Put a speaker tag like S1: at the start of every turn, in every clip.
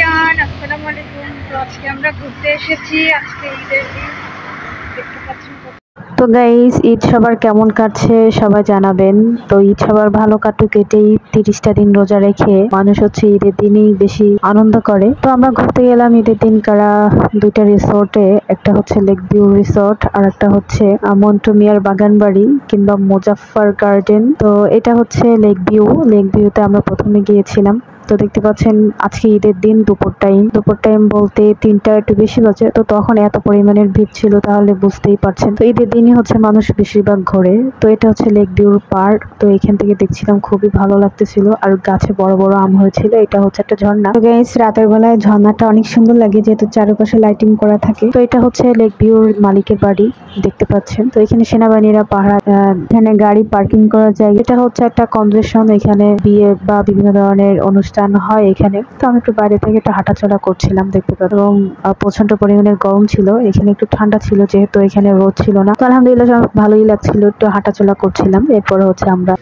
S1: Everyone, আসসালামু আলাইকুম। তো আজকে আমরা ঘুরতে এসেছি। আজকে ঈদের দিন, দেখতে পাচ্ছেন। তো গাইস, ঈদ সবার কেমন কাটছে সবাই জানাবেন। তো ঈদ সবার ভালো কাটুক, এটাই 30টা দিন রোজা রেখে মানুষ হচ্ছে ঈদের দিনই বেশি আনন্দ করে। তো আমরা ঘুরতে গেলাম ঈদের দিন কারা দুইটা রিসোর্টে, একটা হচ্ছে লেক ভিউ রিসোর্ট আর একটা হচ্ছে মন্টু মিয়ার বাগানবাড়ি কিংবা মুজাফফর গার্ডেন। তো এটা হচ্ছে লেক ভিউতে আমরা প্রথমে গিয়েছিলাম। তো দেখতে পাচ্ছেন আজকে ঈদের দিন দুপুর টাইম বলতে 3টা একটু বেশি বাজে। তো তখন এত পরিমাণের ভিড় ছিল, তাহলে বুঝতেই পারছেন। তো ঈদের দিনই হচ্ছে মানুষ বেশিরভাগ ঘোরে। তো এটা হচ্ছে লেক ভিউর পার্ক। তো এখান থেকে দেখছিলাম খুবই ভালো লাগতেছিল, আর গাছে বড় বড় আম হয়েছিল। এটা হচ্ছে একটা ঝর্ণা। তো গাইস, রাতের বেলায় ঝর্ণাটা অনেক সুন্দর লাগে যেহেতু চারপাশে লাইটিং করা থাকে। তো এটা হচ্ছে লেক ভিউর মালিকের বাড়ি, দেখতে পাচ্ছেন। তো এখানে সেনাবাহিনীরা পাহারা, এখানে গাড়ি পার্কিং করা যায়। এটা হচ্ছে একটা কনভেনশন, এখানে বিয়ে বা বিভিন্ন ধরনের অনুষ্ঠান হয় এখানে। তো আমি একটু বাইরে থেকে একটু হাঁটাচলা করছিলাম, দেখতে পাচ্ছি। এবং প্রচন্ড পরিমাণের গরম ছিল, এখানে একটু ঠান্ডা ছিল যেহেতু এখানে রোদ ছিল না। তো আলহামদুলিল্লাহ ভালোই লাগছিল, একটু হাঁটাচলা করছিলাম। এরপরে হচ্ছে আমরা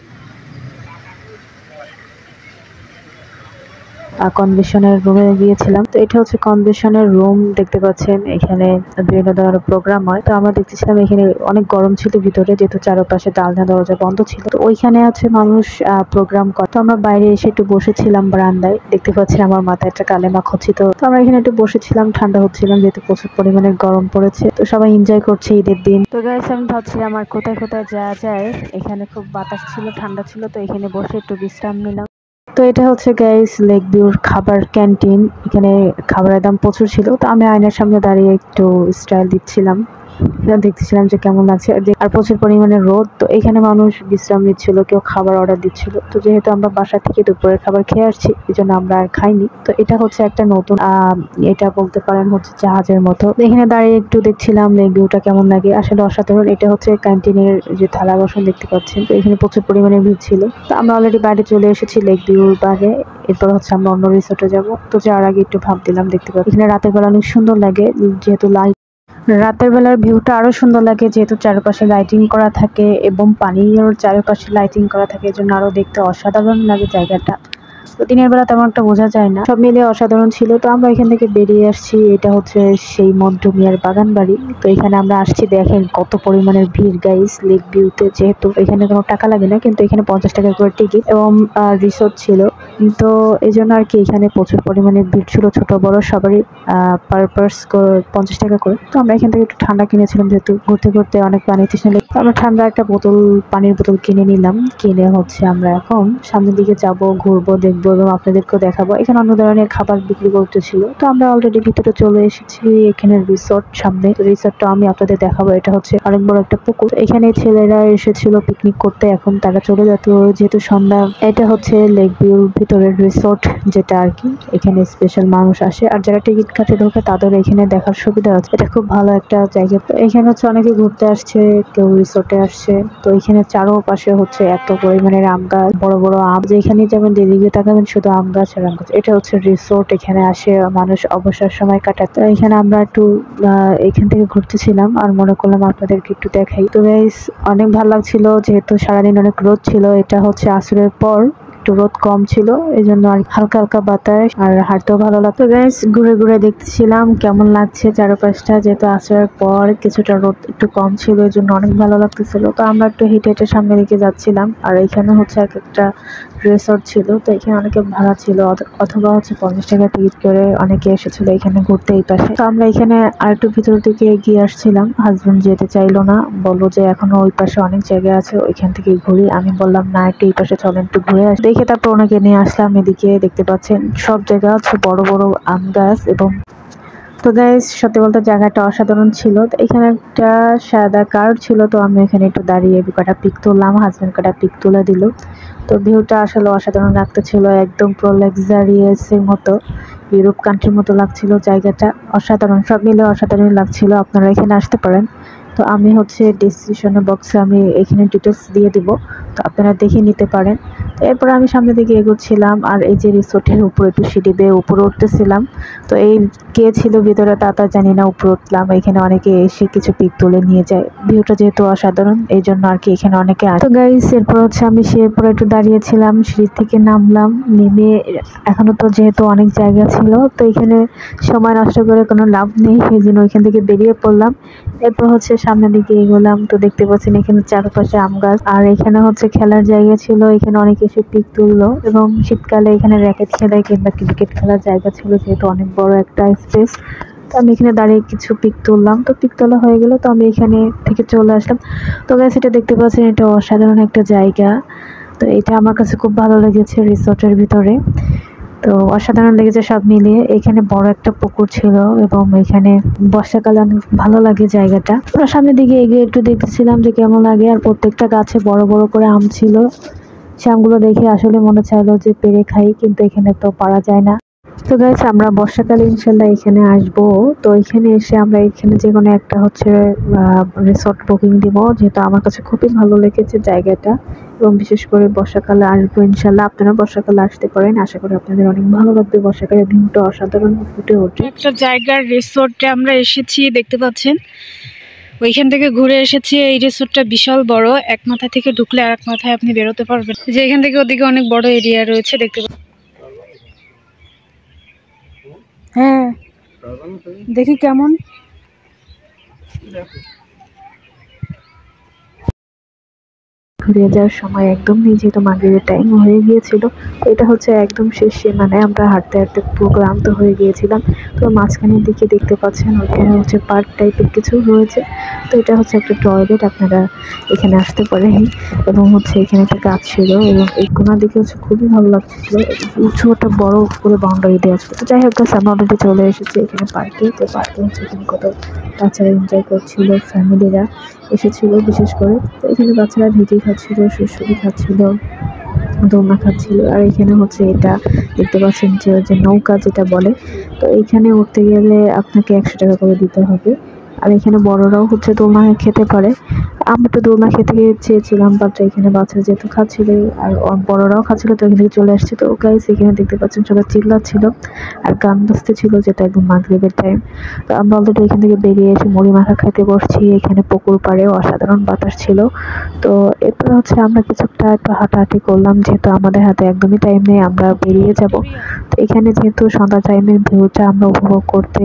S1: কনভেনশনের রুমে গিয়েছিলাম। তো এটা হচ্ছে কনভেনশনের রুম, দেখতে পাচ্ছেন। এখানে বিভিন্ন ধরনের প্রোগ্রাম হয়। তো আমরা দেখতেছিলাম এখানে অনেক গরম ছিল ভিতরে, যেহেতু চারপাশে জানলা দরজা বন্ধ ছিল। তো ওইখানে আছে মানুষ প্রোগ্রাম করে। তো আমরা বাইরে এসে একটু বসেছিলাম বারান্দায়, দেখতে পাচ্ছেন আমার মাথায় একটা কালেমা খচিত। তো আমরা এখানে একটু বসেছিলাম, ঠান্ডা হচ্ছিলাম যেহেতু প্রচুর পরিমাণে গরম পড়েছে। তো সবাই এনজয় করছে ঈদের দিন। তো গাইস, আমি ভাবছিলাম আর কোথায় কোথায় যাওয়া যায়। এখানে খুব বাতাস ছিল, ঠান্ডা ছিল। তো এখানে বসে একটু বিশ্রাম নিলাম। তো এটা হচ্ছে গাইস লেক ভিউর খাবার ক্যান্টিন। এখানে খাবারের দাম প্রচুর ছিল। তো আমি আয়নার সামনে দাঁড়িয়ে একটু স্টাইল দিচ্ছিলাম, দেখতেছিলাম যে কেমন লাগছে। আর প্রচুর পরিমাণে রোদ। তো এখানে মানুষ বিশ্রাম নিচ্ছিল, কেউ খাবার অর্ডার দিচ্ছিল। তো যেহেতু আমরা বাসা থেকে দুপুরের খাবার খেয়ে আসছি, এই জন্য আমরা আর খাইনি। তো এটা হচ্ছে একটা নতুন এটা বলতে পারেন হচ্ছে জাহাজের মতো। এখানে দাঁড়িয়ে একটু দেখছিলাম লেক ভিউটা কেমন লাগে। আসলে অসাধারণ। এটা হচ্ছে ক্যান্টিনের যে থালা বাসন দেখতে পাচ্ছেন। তো এখানে প্রচুর পরিমাণে ভিড় ছিল। তো আমরা অলরেডি বাইরে চলে এসেছি লেক ভিউর বাইরে। এরপর হচ্ছে আমরা অন্য রিসোর্টে যাবো। তো যাওয়ার আগে একটু ভাবছিলাম, দেখতে পাচ্ছি এখানে রাতের বেলা অনেক সুন্দর লাগে, যেহেতু রাতের বেলার ভিউটা আরো সুন্দর লাগে যেহেতু চারপাশে লাইটিং করা থাকে এবং পানির চারপাশে লাইটিং করা থাকে, এজন্য আরো দেখতে অসাধারণ লাগে জায়গাটা। তো দিনের বেলা তেমন একটা বোঝা যায় না, সব মিলিয়ে অসাধারণ ছিল। তো আমরা এখান থেকে বেরিয়ে আসছি। এটা হচ্ছে সেই মন্টু মিয়ার বাগান বাড়ি। তো এখানে আমরা আসছি, দেখেন কত পরিমাণের ভিড় গাইস লেক ভিউতে। যেহেতু এখানে কোনো টাকা লাগে না, কিন্তু এখানে 50 টাকা করে টিকিট এবং রিসোর্ট ছিল। তো এই জন্য আর কি এখানে প্রচুর পরিমাণে ভিড় ছিল, ছোট বড় সবারই পার পার্স 50 টাকা করে। তো আমরা এখান থেকে একটু ঠান্ডা কিনেছিলাম, যেহেতু ঘুরতে ঘুরতে অনেক পানি তৃষ্ণা লেগে। আমরা ঠান্ডা একটা পানির বোতল কিনে নিলাম। কিনে হচ্ছে আমরা এখন সামনের দিকে যাব, ঘুরবো, দেখবো এবং আপনাদেরকেও দেখাবো। এখানে অন্য ধরনের খাবার বিক্রি করতেছিল। তো আমরা অলরেডি ভিতরে চলে এসেছি। এখানে রিসোর্ট সামনে, রিসোর্টটা আমি আপনাদের দেখাবো। এটা হচ্ছে অনেক বড় একটা পুকুর। এখানে ছেলেরা এসেছিল পিকনিক করতে, এখন তারা চলে যেত যেহেতু সন্ধ্যা। এটা হচ্ছে লেক ভিউর ভিতরের রিসোর্ট, যেটা আর কি এখানে স্পেশাল মানুষ আসে, আর যারা টিকিট কাটে ঢোকে তাদের এখানে দেখার সুবিধা আছে। এটা খুব ভালো একটা জায়গা। তো এখানে হচ্ছে অনেকে ঘুরতে আসছে, কেউ রিসোর্টে আসছে। তো এখানে চারোপাশে হচ্ছে এত পরিমাণের আম গাছ, বড় বড় আম, যেখানে যেমন দিদিকে তাকাবেন শুধু আম গাছ আর আম গাছ। এটা হচ্ছে রিসোর্ট, এখানে আসে মানুষ অবসর সময় কাটাতে। তো এখানে আমরা একটু এখান থেকে ঘুরতেছিলাম, আর মনে করলাম আপনাদেরকে একটু দেখাই। তো গাইস, অনেক ভালো লাগছিল যেহেতু সারাদিন অনেক রোদ ছিল। এটা হচ্ছে আসরের পর, একটু রোদ কম ছিল, এই জন্য আর হালকা হালকা বাতাস, আর হাঁটতেও ভালো লাগতো। গাইস, ঘুরে ঘুরে দেখতেছিলাম কেমন লাগছে চারপাশটা, যেহেতু আসার পর কিছুটা রোদ একটু কম ছিল, এই জন্য অনেক ভালো লাগতেছিল। তো আমরা একটু হেঁটে হেঁটে সামনের দিকে যাচ্ছিলাম, আর এখানে হচ্ছে এক একটা রিসোর্ট ছিল। তো এখানে অনেকে ভাড়া ছিল, অথবা হচ্ছে 50 টাকা টিকিট করে অনেকে এসেছিল এখানে ঘুরতে এই পাশে। তো আমরা এখানে আর একটু ভিতর দিকে এগিয়ে আসছিলাম। হাজবেন্ড যেতে চাইলো না, বললো যে এখনো ওই পাশে অনেক জায়গা আছে, ওইখান থেকে ঘুরি। আমি বললাম না, একটু এই পাশে চলেন, একটু ঘুরে আসি। দেখে তারপর ওনাকে নিয়ে আসলাম এদিকে। দেখতে পাচ্ছেন সব জায়গা হচ্ছে বড় বড় আম গাছ। এবং তো গাইস, সত্যি বলতে জায়গাটা অসাধারণ ছিল। তো এখানে একটা সাদা কার ছিল, তো আমি এখানে একটু দাঁড়িয়ে কটা পিক তুললাম, হাজবেন্ড কটা পিক তুলে দিল। তো ভিউটা আসলে অসাধারণ লাগতেছিল, একদম পুরো লাক্সারিয়াস এর মতো, ইউরোপ কান্ট্রির মতো লাগছিল জায়গাটা। অসাধারণ, সব মিলে অসাধারণ লাগছিল। আপনারা এখানে আসতে পারেন। তো তো আমি হচ্ছে ডিসক্রিপশনের বক্সে আমি এখানে ডিটেলস দিয়ে দিব, তো আপনারা দেখে নিতে পারেন। তো এরপর আমি সামনের দিকে এগোচ্ছিলাম, আর এই যে রিসোর্টের উপরে একটু সিঁড়ি বেয়ে উপরে উঠতেছিলাম। তো এই কে ছিল ভিতরে তা জানি না, উপরে উঠলাম। এখানে অনেকে এসে কিছু পিক তুলে নিয়ে যায়, ভিউটা যেহেতু অসাধারণ এই জন্য আর কি এখানে অনেকে আসে। তো গাইস এরপর হচ্ছে আমি সে পরে একটু দাঁড়িয়েছিলাম, সিঁড়ি থেকে নামলাম, নেমে এখনো তো যেহেতু অনেক জায়গা ছিল, তো এখানে সময় নষ্ট করে কোনো লাভ নেই, এই জন্য ওইখান থেকে বেরিয়ে পড়লাম। এরপর হচ্ছে সামনের দিকে এগোলাম, তো দেখতে পাচ্ছেন এখানে চারপাশে আম গাছ, আর এখানে হচ্ছে খেলার জায়গা ছিল, এখানে অনেকে এসে পিক তুললো। এবং শীতকালে এখানে র্যাকেট খেলায় কিংবা ক্রিকেট খেলার জায়গা ছিল, যেহেতু অনেক বড় একটা স্পেস। তো আমি এখানে দাঁড়িয়ে কিছু পিক তুললাম, তো পিক তোলা হয়ে গেল, তো আমি এখানে থেকে চলে আসলাম। তো গাইস এটা দেখতে পাচ্ছেন, এটা অসাধারণ একটা জায়গা। তো এটা আমার কাছে খুব ভালো লেগেছে রিসোর্টের ভিতরে, তো অসাধারণ লেগেছে সব মিলিয়ে। এখানে বড় একটা পুকুর ছিল এবং এখানে বর্ষাকালে অনেক ভালো লাগে জায়গাটা। আমরা সামনের দিকে এগিয়ে একটু দেখতেছিলাম যে কেমন লাগে, আর প্রত্যেকটা গাছে বড় বড় করে আম ছিল। সে আমগুলো দেখে আসলে মনে চাইলো যে পেরে খাই, কিন্তু এখানে তো পারা যায় না। তো গাইস আমরা বর্ষাকালে ইনশাল্লাহ এখানে আসবো। তো এখানে এসে আমরা এখানে যে কোনো একটা হচ্ছে রিসোর্ট বুকিং দিব, যেহেতু আমার কাছে খুবই ভালো লেগেছে জায়গাটা। এবং বিশেষ করে বর্ষাকালে আসবো ইনশাল্লাহ, আপনারা বর্ষাকালে আসতে পারেন, আশা করি আপনাদের অনেক ভালো লাগবে। বর্ষাকালে ভিউটা অসাধারণ ফুটে ওঠে। একটা জায়গার রিসোর্টে আমরা এসেছি, দেখতে পাচ্ছেন ওইখান থেকে ঘুরে এসেছি। এই রিসোর্টটা বিশাল বড়, এক মাথা থেকে ঢুকলে আর এক মাথায় আপনি বেরোতে পারবেন। যে এখান থেকে ওদিকে অনেক বড় এরিয়া রয়েছে, দেখতে পাচ্ছেন। হ্যাঁ দেখি কেমন। ঘুরে যাওয়ার সময় একদম যেহেতু মাগরিবের টাইম হয়ে গিয়েছিল, তো এটা হচ্ছে একদম শেষে, মানে আমরা হাঁটতে হাঁটতে পুরো ক্লান্ত হয়ে গিয়েছিলাম। তো মাঝখানের দিকে দেখতে পাচ্ছেন ওইখানে হচ্ছে পার্ক টাইপের কিছু রয়েছে। তো এটা হচ্ছে একটা টয়লেট, আপনারা এখানে আসতে পারেন। এবং হচ্ছে এখানে একটা গাছ ছিল, এবং এই কোনার দিকে হচ্ছে খুবই ভালো লাগছিল, উঁচু একটা বড় করে বাউন্ডারি দেওয়া ছিল। তো যাই হোক আমরা অলরেডি চলে এসেছি এখানে পার্কে। তো পার্কে হচ্ছে এখানে কত বাচ্চারা এনজয় করছিল, ফ্যামিলিরা এসেছিল বিশেষ করে। তো এখানে বাচ্চারা ভেজি খাচ্ছিল, সুড়সুড়ি খাচ্ছিল, দোলনা খাচ্ছিল। আর এখানে হচ্ছে এটা দেখতে পাচ্ছেন যে নৌকা যেটা বলে, তো এইখানে উঠতে গেলে আপনাকে 100 টাকা করে দিতে হবে। আর এখানে বড়রাও হচ্ছে দোলনা খেতে পারে। আমি তো দোলনা খেতে চেয়েছিলাম, বাট এখানে বাচ্চারা যেহেতু খাচ্ছিল আর বড়রাও খাচ্ছিল, তো এখান থেকে চলে আসছে। তো গাইস এখানে দেখতে পাচ্ছেন সবাই চিল্লাচ্ছিল আর গান বাজতেছিল, যেটা একদম মাগরিবের টাইম। তো আমরা অলরেডি এখান থেকে বেরিয়ে এসে মুড়ি মাখা খাইতে বসছি। এখানে পুকুর পাড়ে অসাধারণ বাতাস ছিল। তো এরপর হচ্ছে আমরা কিছুটা একটু হাঁটাহাঁটি করলাম, যেহেতু আমাদের হাতে একদমই টাইম নেই, আমরা বেরিয়ে যাব। তো এখানে যেহেতু সন্ধ্যা টাইমের ভিউটা আমরা উপভোগ করতে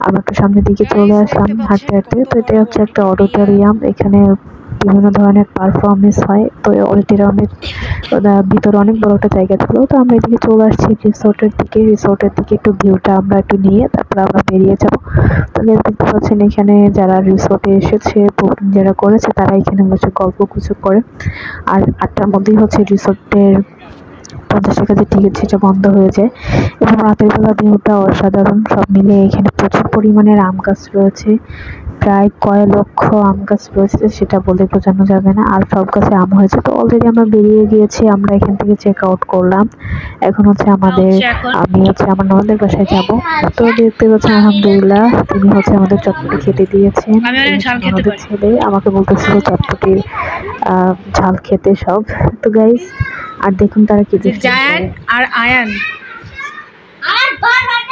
S1: আমরা একটু সামনের দিকে চলে আসলাম হাঁটতে হাঁটতে। তো এটা হচ্ছে একটা অডিটোরিয়াম, এখানে বিভিন্ন ধরনের পারফরমেন্স হয়। তো অডিটোরিয়ামের ভিতরে অনেক বড় একটা জায়গা ছিল। তো আমরা এদিকে চলে আসছি রিসোর্টের দিকে একটু ভিউটা আমরা একটু নিয়ে তারপর আমরা বেরিয়ে যাব। তাহলে দেখতে পাচ্ছেন এখানে যারা রিসোর্টে এসেছে, বুকিং যারা করেছে, তারা এখানে বসে গল্প গুজব করে। আর 8টার মধ্যেই হচ্ছে রিসোর্টের 50 টাকা যে টিকিট সেটা বন্ধ হয়ে যায়। এবং রাতের বেলা ভিউটা অসাধারণ। সব মিলিয়ে এখানে প্রচুর পরিমাণের আম গাছ রয়েছে, প্রায় কয় লক্ষ আম গাছ রয়েছে, সেটা বলে বোঝানো যাবে না। আর সব গাছে আম হয়েছে। তো অলরেডি আমরা বেরিয়ে গিয়েছি, আমরা এখান থেকে চেক আউট করলাম। এখন হচ্ছে আমি হচ্ছে আমার ননদের বাসায় যাব। তো দেখতে পাচ্ছেন আলহামদুলিল্লাহ তিনি হচ্ছে আমাদের চটপটি খেতে দিয়েছেন। ননদের ছেলে আমাকে বলতেছিল চটপটির ঝাল খেতে সব। তো গাইস আর দেখুন তারা কি
S2: জায়ান আর আয়ান,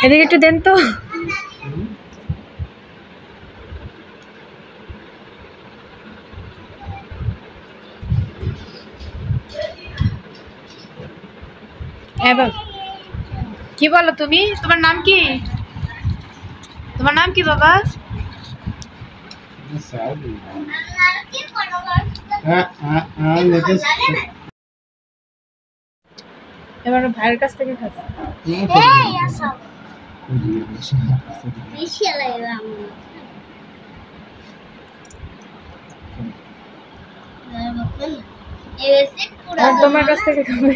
S2: এদিকে একটু দেন তো। এবার কি বলো তুমি? তোমার নাম কি? তোমার নাম কি বাবা? এবার ভাইয়ের কাছ থেকে খাচ্ছি। তোমার কাছ থেকে খাবে,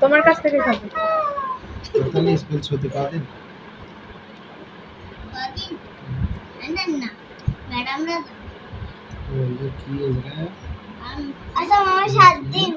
S2: তোমার কাছ থেকে খাবে।
S3: স্কুল ছুটি পাবেন
S4: না ম্যাডামরা
S3: কি
S4: আচ্ছা মামা 7 দিন